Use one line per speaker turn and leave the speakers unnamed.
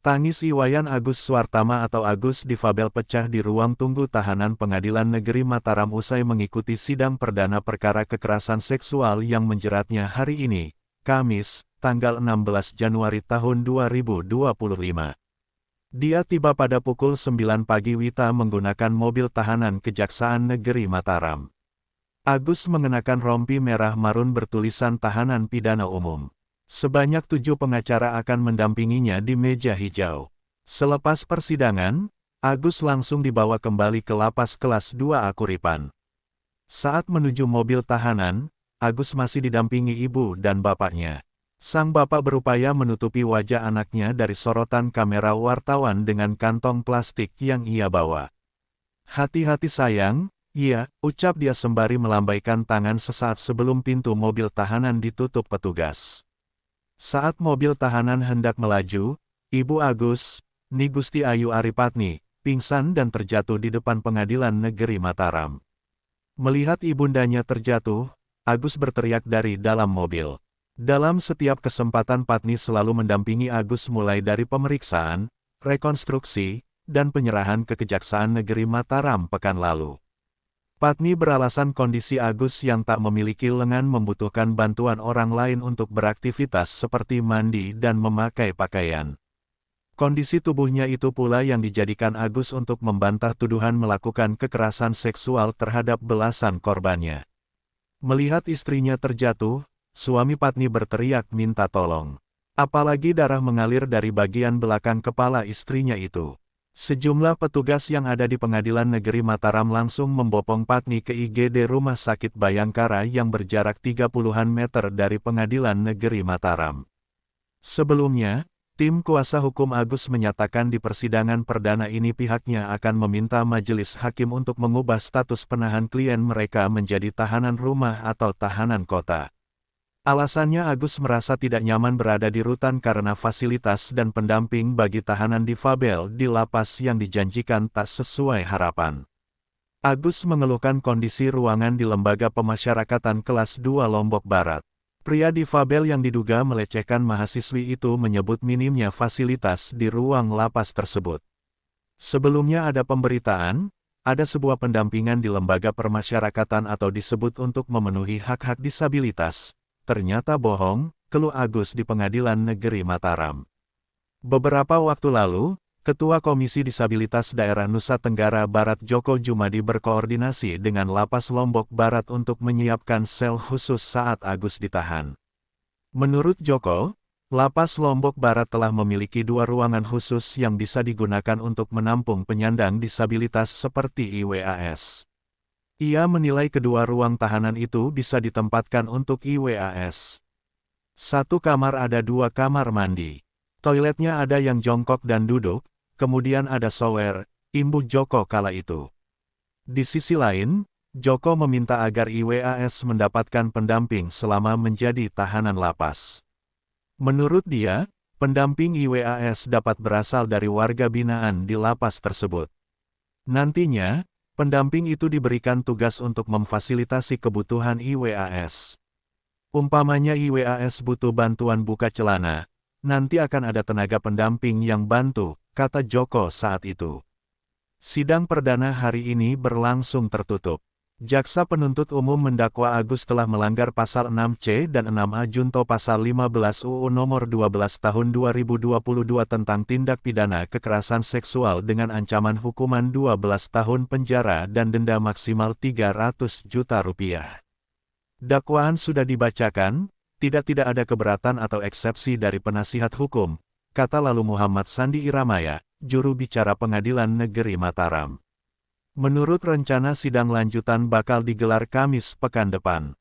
Tangis Iwayan Agus Suartama atau Agus difabel pecah di ruang tunggu tahanan Pengadilan Negeri Mataram usai mengikuti sidang perdana perkara kekerasan seksual yang menjeratnya hari ini, Kamis, tanggal 16 Januari tahun 2025. Dia tiba pada pukul 9 pagi WITA menggunakan mobil tahanan Kejaksaan Negeri Mataram. Agus mengenakan rompi merah marun bertulisan Tahanan Pidana Umum. Sebanyak 7 pengacara akan mendampinginya di meja hijau. Selepas persidangan, Agus langsung dibawa kembali ke lapas kelas 2A Kuripan. Saat menuju mobil tahanan, Agus masih didampingi ibu dan bapaknya. Sang bapak berupaya menutupi wajah anaknya dari sorotan kamera wartawan dengan kantong plastik yang ia bawa. "Hati-hati sayang," ucap dia sembari melambaikan tangan sesaat sebelum pintu mobil tahanan ditutup petugas. Saat mobil tahanan hendak melaju, Ibu Agus, Ni Gusti Ayu Aripatni, pingsan dan terjatuh di depan Pengadilan Negeri Mataram. Melihat ibundanya terjatuh, Agus berteriak dari dalam mobil. Dalam setiap kesempatan Patni selalu mendampingi Agus mulai dari pemeriksaan, rekonstruksi, dan penyerahan ke Kejaksaan Negeri Mataram pekan lalu. Patni beralasan kondisi Agus yang tak memiliki lengan membutuhkan bantuan orang lain untuk beraktivitas seperti mandi dan memakai pakaian. Kondisi tubuhnya itu pula yang dijadikan Agus untuk membantah tuduhan melakukan kekerasan seksual terhadap belasan korbannya. Melihat istrinya terjatuh, suami Patni berteriak minta tolong. Apalagi darah mengalir dari bagian belakang kepala istrinya itu. Sejumlah petugas yang ada di Pengadilan Negeri Mataram langsung membopong Patni ke IGD Rumah Sakit Bayangkara yang berjarak 30-an meter dari Pengadilan Negeri Mataram. Sebelumnya, tim kuasa hukum Agus menyatakan di persidangan perdana ini pihaknya akan meminta majelis hakim untuk mengubah status penahan klien mereka menjadi tahanan rumah atau tahanan kota. Alasannya Agus merasa tidak nyaman berada di rutan karena fasilitas dan pendamping bagi tahanan difabel di lapas yang dijanjikan tak sesuai harapan. Agus mengeluhkan kondisi ruangan di Lembaga Pemasyarakatan Kelas 2 Lombok Barat. Pria difabel yang diduga melecehkan mahasiswi itu menyebut minimnya fasilitas di ruang lapas tersebut. Sebelumnya ada pemberitaan, ada sebuah pendampingan di lembaga permasyarakatan atau disebut untuk memenuhi hak-hak disabilitas. Ternyata bohong, keluh Agus di Pengadilan Negeri Mataram. Beberapa waktu lalu, Ketua Komisi Disabilitas Daerah Nusa Tenggara Barat Joko Jumadi berkoordinasi dengan Lapas Lombok Barat untuk menyiapkan sel khusus saat Agus ditahan. Menurut Joko, Lapas Lombok Barat telah memiliki 2 ruangan khusus yang bisa digunakan untuk menampung penyandang disabilitas seperti IWAS. Ia menilai kedua ruang tahanan itu bisa ditempatkan untuk IWAS. 1 kamar ada 2 kamar mandi. Toiletnya ada yang jongkok dan duduk, kemudian ada shower, imbuh Joko kala itu. Di sisi lain, Joko meminta agar IWAS mendapatkan pendamping selama menjadi tahanan lapas. Menurut dia, pendamping IWAS dapat berasal dari warga binaan di lapas tersebut. Nantinya, pendamping itu diberikan tugas untuk memfasilitasi kebutuhan IWAS. Umpamanya IWAS butuh bantuan buka celana, nanti akan ada tenaga pendamping yang bantu, kata Joko saat itu. Sidang perdana hari ini berlangsung tertutup. Jaksa penuntut umum mendakwa Agus telah melanggar pasal 6C dan 6A junto pasal 15 UU nomor 12 tahun 2022 tentang tindak pidana kekerasan seksual dengan ancaman hukuman 12 tahun penjara dan denda maksimal 300 juta rupiah. Dakwaan sudah dibacakan, tidak ada keberatan atau eksepsi dari penasihat hukum, kata lalu Muhammad Sandi Iramaya, juru bicara Pengadilan Negeri Mataram. Menurut rencana sidang lanjutan bakal digelar Kamis pekan depan.